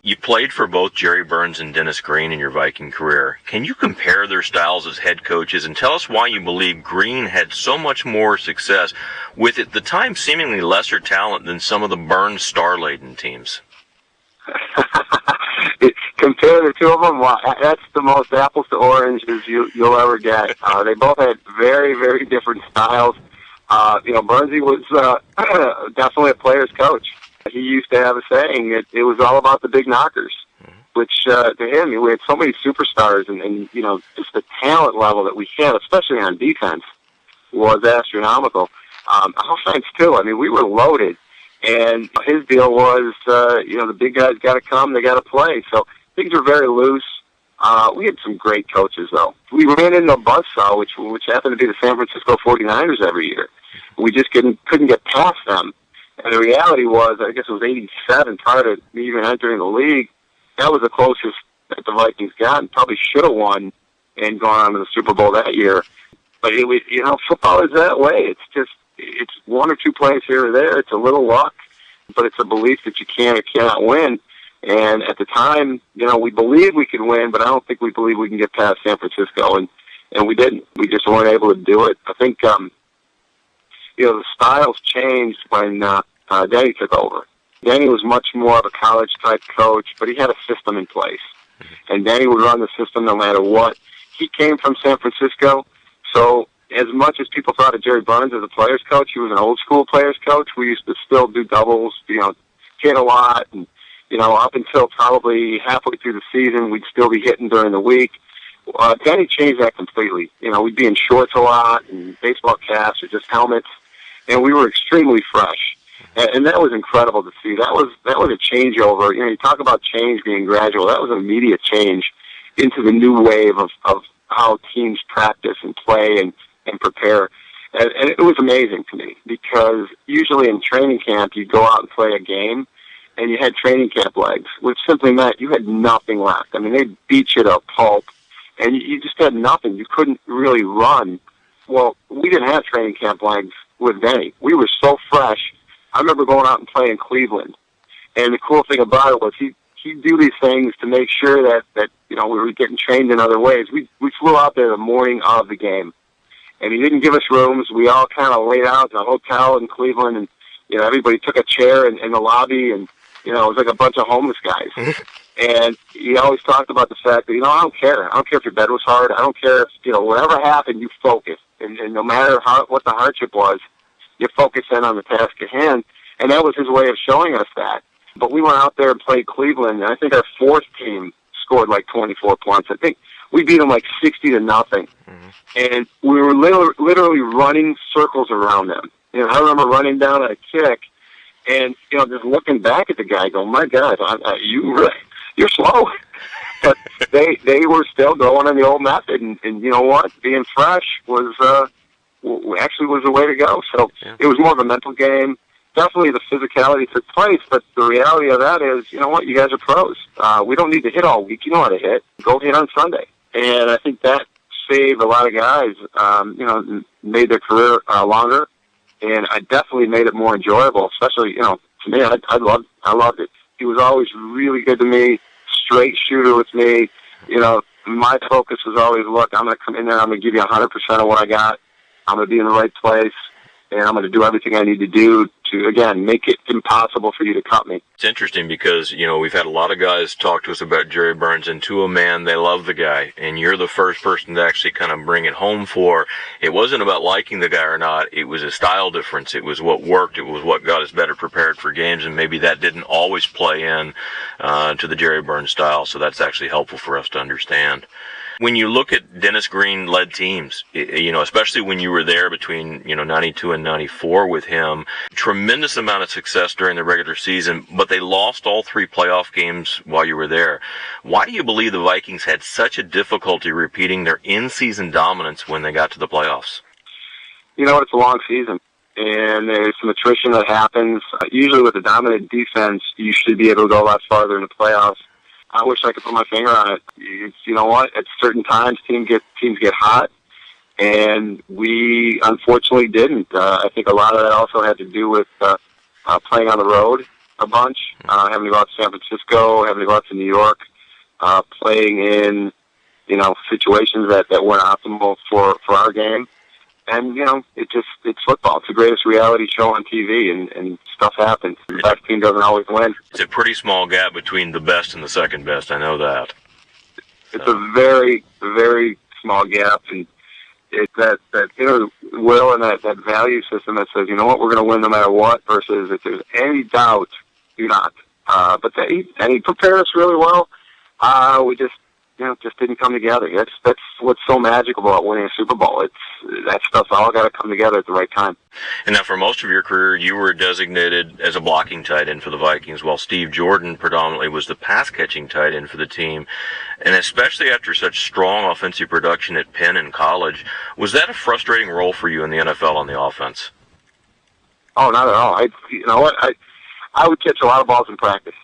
You played for both Jerry Burns and Dennis Green in your Viking career. Can you compare their styles as head coaches and tell us why you believe Green had so much more success with, at the time, seemingly lesser talent than some of the Burns star-laden teams? Compare the two of them, well, that's the most apples to oranges you'll ever get. They both had very, very different styles. Burnsy was definitely a player's coach. He used to have a saying, it was all about the big knockers, which to him, we had so many superstars, and just the talent level that we had, especially on defense, was astronomical. Offense, too. I mean, we were loaded, and his deal was, the big guys got to come, they got to play. So things were very loose. We had some great coaches, though. We ran into a buzzsaw, which happened to be the San Francisco 49ers every year. We just couldn't get past them. And the reality was, I guess it was 87, prior to me even entering the league, that was the closest that the Vikings got, and probably should have won and gone on to the Super Bowl that year. But it was, football is that way. It's one or two plays here or there. It's a little luck, but it's a belief that you can or cannot win. And at the time, we believed we could win, but I don't think we believed we can get past San Francisco, and we didn't. We just weren't able to do it. I think, the styles changed when Denny took over. Denny was much more of a college-type coach, but he had a system in place. And Denny would run the system no matter what. He came from San Francisco, so as much as people thought of Jerry Burns as a player's coach, he was an old-school player's coach. We used to still do doubles, hit a lot, and, up until probably halfway through the season, we'd still be hitting during the week. Denny changed that completely. We'd be in shorts a lot, and baseball caps or just helmets, and we were extremely fresh. And that was incredible to see. That was a changeover. You talk about change being gradual. That was an immediate change into the new wave of how teams practice and play and prepare. And it was amazing to me, because usually in training camp, you'd go out and play a game, and you had training camp legs, which simply meant you had nothing left. I mean, they'd beat you to a pulp, and you just had nothing. You couldn't really run. Well, we didn't have training camp legs with Denny. We were so fresh. I remember going out and playing in Cleveland, and the cool thing about it was he'd do these things to make sure that we were getting trained in other ways. We flew out there the morning of the game, and he didn't give us rooms. We all kind of laid out in a hotel in Cleveland, and everybody took a chair in the lobby, and it was like a bunch of homeless guys. And he always talked about the fact that I don't care. I don't care if your bed was hard. I don't care if whatever happened, you focused, and no matter what the hardship was, you focus in on the task at hand. And that was his way of showing us that. But we went out there and played Cleveland, and I think our fourth team scored like 24 points. I think we beat them like 60-0. Mm-hmm. And we were literally running circles around them. I remember running down a kick, and just looking back at the guy, going, "My God, you're slow." But they were still going on the old method, and you know what? Being fresh was actually was the way to go. So It was more of a mental game. Definitely the physicality took place, but the reality of that is, you guys are pros. We don't need to hit all week. You know how to hit. Go hit on Sunday. And I think that saved a lot of guys, made their career longer, and I definitely made it more enjoyable, especially, to me, I loved it. He was always really good to me, straight shooter with me. My focus was always, look, I'm going to come in there, I'm going to give you 100% of what I got. I'm going to be in the right place, and I'm going to do everything I need to do to, again, make it impossible for you to cut me. It's interesting because, we've had a lot of guys talk to us about Jerry Burns, and to a man, they love the guy, and you're the first person to actually kind of bring it home for. It wasn't about liking the guy or not. It was a style difference. It was what worked. It was what got us better prepared for games, and maybe that didn't always play in to the Jerry Burns style, so that's actually helpful for us to understand. When you look at Dennis Green-led teams, especially when you were there between, 92 and 94 with him, tremendous amount of success during the regular season, but they lost all 3 playoff games while you were there. Why do you believe the Vikings had such a difficulty repeating their in-season dominance when they got to the playoffs? It's a long season, and there's some attrition that happens. Usually with a dominant defense, you should be able to go a lot farther in the playoffs. I wish I could put my finger on it. You know what? At certain times, teams get hot, and we unfortunately didn't. I think a lot of that also had to do with playing on the road. a bunch, having to go out to San Francisco, having to go out to New York, playing in, situations that weren't optimal for our game. And, it's football. It's the greatest reality show on TV, and stuff happens. The best team doesn't always win. It's a pretty small gap between the best and the second best. I know that. It's a very, very small gap, and it's that inner will and that value system that says, you know what, we're going to win no matter what, versus if there's any doubt, do not. But he prepared us really well. We just didn't come together. That's what's so magical about winning a Super Bowl. That stuff's all got to come together at the right time. And now, for most of your career, you were designated as a blocking tight end for the Vikings, while Steve Jordan predominantly was the pass-catching tight end for the team. And especially after such strong offensive production at Penn and college, was that a frustrating role for you in the NFL on the offense? Oh, not at all. I would catch a lot of balls in practice,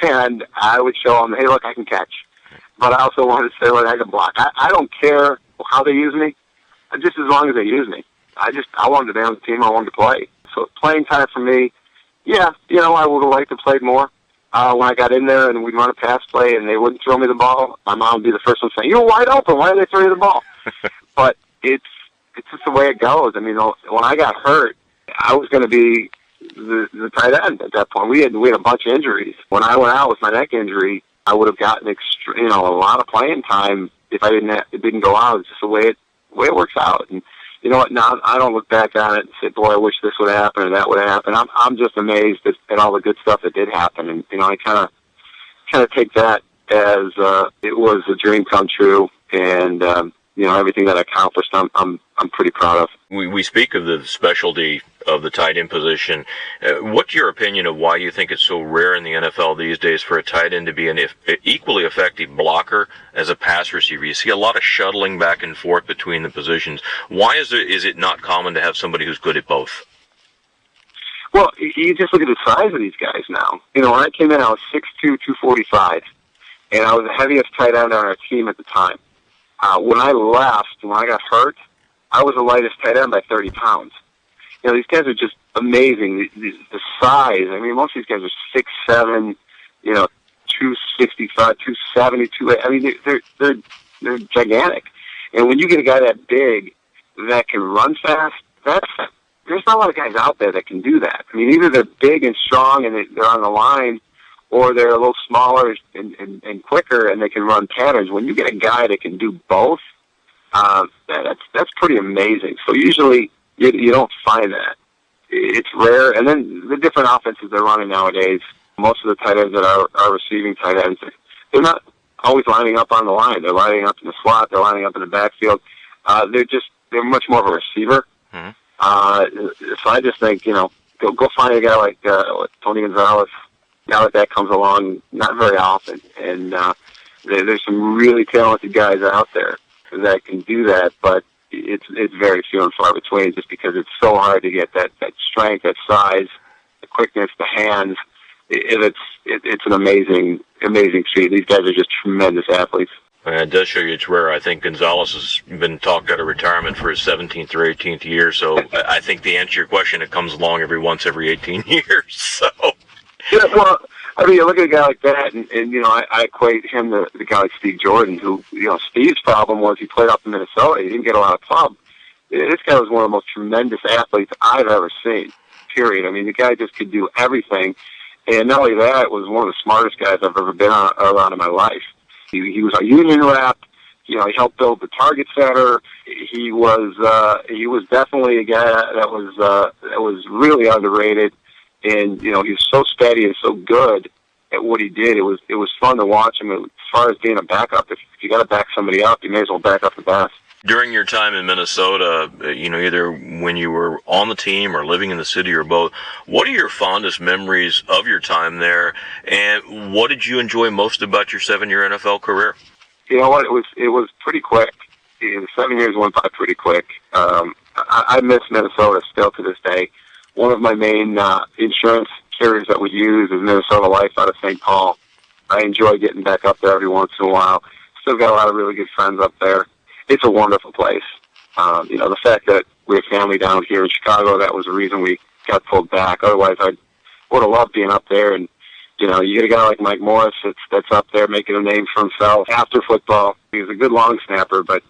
and I would show them, hey, look, I can catch. But I also wanted to say, look, I can block. I don't care how they use me, just as long as they use me. I wanted to be on the team. I wanted to play. So playing time for me, I would have liked to play more. When I got in there and we'd run a pass play and they wouldn't throw me the ball, my mom would be the first one saying, "You're wide open. Why did they throw you the ball?" But it's just the way it goes. I mean, when I got hurt, I was going to be the tight end at that point. We had a bunch of injuries. When I went out with my neck injury, I would have gotten a lot of playing time if it didn't go out. It's just the way it works out. And you know what? Now I don't look back on it and say, "Boy, I wish this would happen or that would happen." I'm just amazed at all the good stuff that did happen, and I kind of take that as it was a dream come true, and everything that I accomplished, I'm pretty proud of. We speak of the specialty of the tight end position. What's your opinion of why you think it's so rare in the NFL these days for a tight end to be an equally effective blocker as a pass receiver? You see a lot of shuttling back and forth between the positions. Why is it not common to have somebody who's good at both? Well, you just look at the size of these guys now. When I came in, I was 6'2", 245, and I was the heaviest tight end on our team at the time. When I got hurt, I was the lightest tight end by 30 pounds. These guys are just amazing. The size. I mean, most of these guys are 6'7", 265, 270, 280. I mean, they're gigantic. And when you get a guy that big that can run fast, there's not a lot of guys out there that can do that. I mean, either they're big and strong and they're on the line, or they're a little smaller and quicker and they can run patterns. When you get a guy that can do both, that's pretty amazing. So usually you don't find that. It's rare. And then the different offenses they're running nowadays, most of the tight ends that are receiving tight ends, they're not always lining up on the line. They're lining up in the slot. They're lining up in the backfield. They're much more of a receiver. Mm-hmm. So I just think, go find a guy like Tony Gonzalez. Now that comes along, not very often. And there's some really talented guys out there that can do that, but it's very few and far between, just because it's so hard to get that strength, that size, the quickness, the hands. It's an amazing feat. These guys are just tremendous athletes. It does show you it's rare. I think Gonzalez has been talked out of retirement for his 17th or 18th year, so I think the answer to your question, it comes along every 18 years. So. Yeah, well, I mean, you look at a guy like that, and I equate him to the guy like Steve Jordan, who, Steve's problem was he played up in Minnesota. He didn't get a lot of pub. This guy was one of the most tremendous athletes I've ever seen, period. I mean, the guy just could do everything. And not only that, was one of the smartest guys I've ever been around in my life. He was a union rep. He helped build the Target Center. He was definitely a guy that was really underrated. And he was so steady and so good at what he did. It was fun to watch him. As far as being a backup, if you got to back somebody up, you may as well back up the best. During your time in Minnesota, either when you were on the team or living in the city or both, what are your fondest memories of your time there, and what did you enjoy most about your 7-year NFL career? You know what? It was pretty quick. The 7 years went by pretty quick. I miss Minnesota still to this day. One of my main insurance carriers that we use is Minnesota Life out of St. Paul. I enjoy getting back up there every once in a while. Still got a lot of really good friends up there. It's a wonderful place. The fact that we have family down here in Chicago, that was the reason we got pulled back. Otherwise, I'd would have loved being up there. And, you know, you get a guy like Mike Morris that's up there making a name for himself after football. He was a good long snapper, but,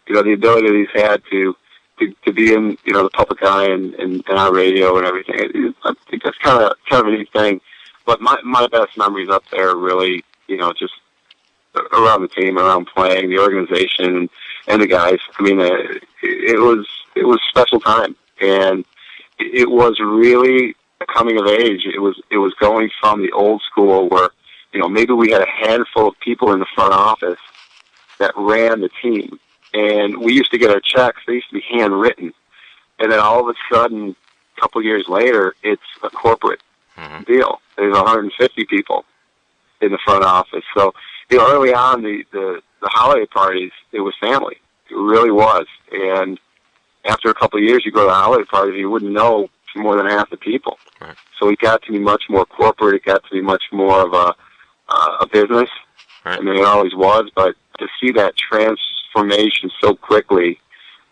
you know, the ability that he's had to be in, you know, the public eye and on radio and everything, I think that's kind of a neat thing. But my best memories up there really, you know, just around the team, around playing, the organization, and the guys. I mean, it was a special time, and it was really a coming of age. It was going from the old school where, you know, maybe we had a handful of people in the front office that ran the team, and we used to get our checks. They used to be handwritten, and then all of a sudden, a couple of years later, it's a corporate deal. There's 150 people in the front office. So, you know, early on, the holiday parties, it was family. It really was. And after a couple of years, you go to the holiday parties, you wouldn't know more than half the people. Right. So it got to be much more corporate. It got to be much more of a business. Right. I mean, it always was. But to see that transformation so quickly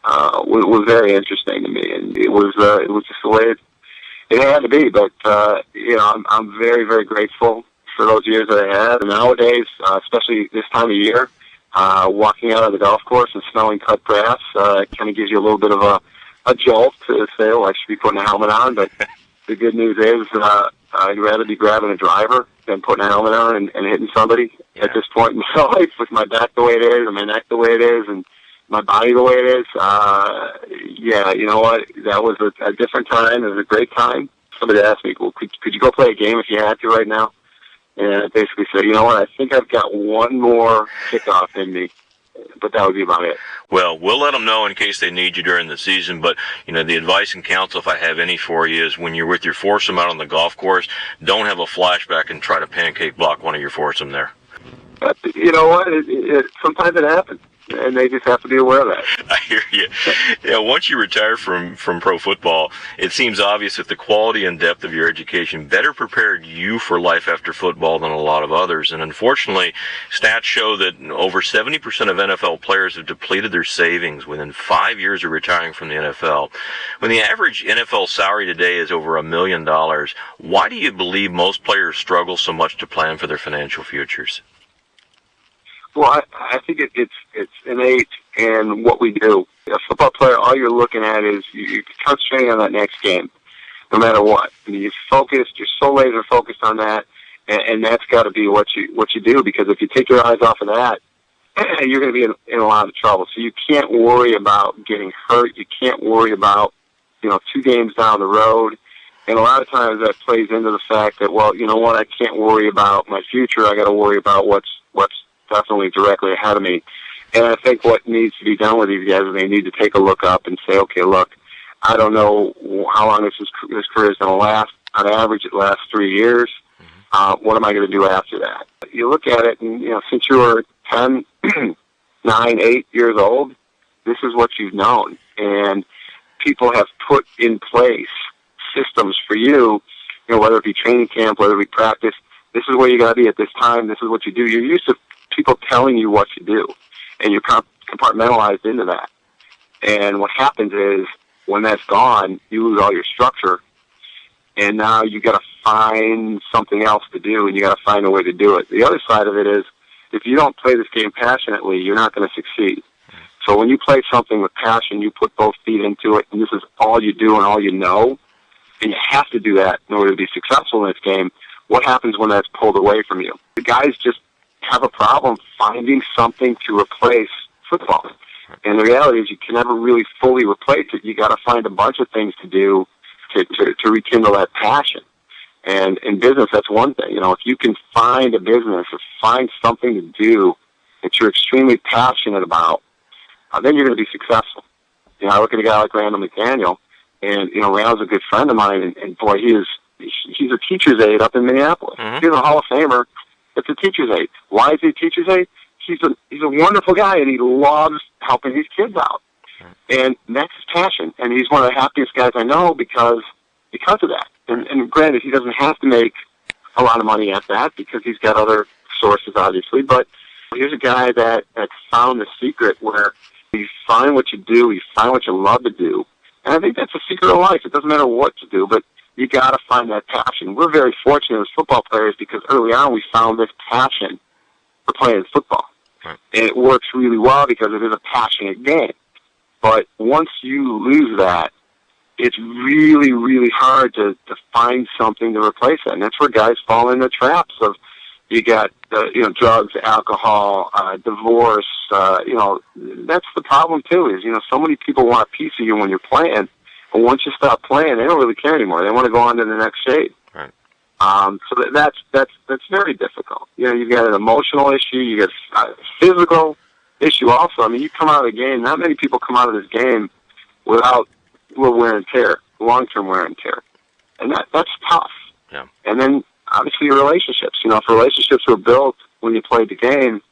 was very interesting to me. And it was just the way it had to be. But you know, I'm very, very grateful for those years that I had. And nowadays, especially this time of year, walking out of the golf course and smelling cut grass kind of gives you a little bit of a jolt to say, oh, I should be putting a helmet on. But the good news is I'd rather be grabbing a driver than putting a helmet on and hitting somebody at this point in my life, with my back the way it is and my neck the way it is and my body the way it is. Yeah, you know what? That was a different time. It was a great time. Somebody asked me, well, could you go play a game if you had to right now? And I basically said, you know what, I think I've got one more kickoff in me, but that would be about it. Well, we'll let them know in case they need you during the season, but, you know, the advice and counsel, if I have any for you, is when you're with your foursome out on the golf course, don't have a flashback and try to pancake block one of your foursome there. You know what, sometimes it happens, and they just have to be aware of that. I hear you. Yeah, once you retire from pro football, it seems obvious that the quality and depth of your education better prepared you for life after football than a lot of others. And unfortunately, stats show that over 70% of NFL players have depleted their savings within 5 years of retiring from the NFL. When the average NFL salary today is over $1 million, why do you believe most players struggle so much to plan for their financial futures? Well, I think it's innate in what we do. A football player, all you're looking at is you're concentrating on that next game, no matter what. I mean, you're so laser focused on that, and that's got to be what you do. Because if you take your eyes off of that, you're going to be in a lot of trouble. So you can't worry about getting hurt. You can't worry about 2 games down the road. And a lot of times that plays into the fact that, well, you know what, I can't worry about my future. I got to worry about what's definitely directly ahead of me. And I think what needs to be done with these guys is they need to take a look up and say, okay, look, I don't know how long this career is going to last. On average, it lasts 3 years. What am I going to do after that? You look at it, and since you were 10, 9, 8 years old, this is what you've known. And people have put in place systems for you, whether it be training camp, whether it be practice. This is where you got to be at this time. This is what you do. You're used to people telling you what to do, and you're compartmentalized into that. And what happens is, when that's gone, you lose all your structure, and now you got to find something else to do, and you got to find a way to do it. The other side of it is, if you don't play this game passionately, you're not going to succeed. So when you play something with passion, you put both feet into it, and this is all you do and all you know, and you have to do that in order to be successful in this game. What happens when that's pulled away from you? The guys just have a problem finding something to replace football. And the reality is you can never really fully replace it. You got to find a bunch of things to do to rekindle that passion. And in business, that's one thing. If you can find a business or find something to do that you're extremely passionate about, then you're going to be successful. I look at a guy like Randall McDaniel, and Randall's a good friend of mine, and boy, he's a teacher's aide up in Minneapolis. He's a Hall of Famer. It's a teacher's aide. Why is he a teacher's aide? He's a wonderful guy, and he loves helping these kids out. And that's his passion. And he's one of the happiest guys I know because of that. And granted, he doesn't have to make a lot of money at that because he's got other sources, obviously. But here's a guy that found the secret where you find what you do, you find what you love to do. And I think that's the secret of life. It doesn't matter what to do, but you got to find that passion. We're very fortunate as football players because early on we found this passion for playing football. Right. And it works really well because it is a passionate game. But once you lose that, it's really, really hard to find something to replace that. And that's where guys fall in the traps of, you got, drugs, alcohol, divorce, that's the problem too is, so many people want a piece of you when you're playing. But once you stop playing, they don't really care anymore. They want to go on to the next shade. Right. So that's very difficult. You've got an emotional issue, you got a physical issue also. I mean, you come out of the game, not many people come out of this game without wear and tear, long-term wear and tear. And that's tough. Yeah. And then, obviously, your relationships. If relationships were built when you played the game,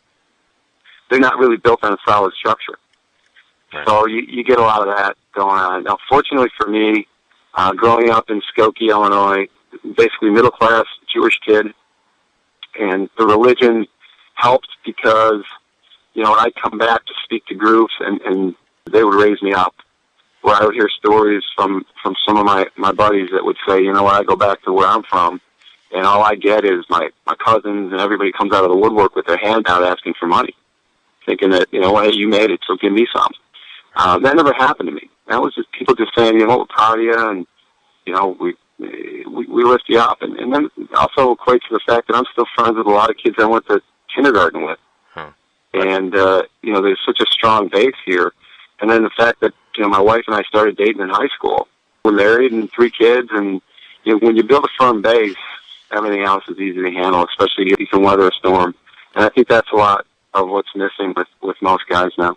they're not really built on a solid structure. Right. So you get a lot of that going on. Now, fortunately for me, growing up in Skokie, Illinois, basically middle-class Jewish kid, and the religion helped because, I'd come back to speak to groups, and they would raise me up. Where I would hear stories from some of my buddies that would say, when I go back to where I'm from, and all I get is my cousins and everybody comes out of the woodwork with their hand out asking for money, thinking that, hey, you made it, so give me some. That never happened to me. That was just people just saying, we're proud of you, and, we lift you up. And then also equates to the fact that I'm still friends with a lot of kids I went to kindergarten with. Huh. And, there's such a strong base here. And then the fact that, my wife and I started dating in high school. We're married and 3 kids, and when you build a firm base, everything else is easy to handle, especially if you can weather a storm. And I think that's a lot of what's missing with most guys now.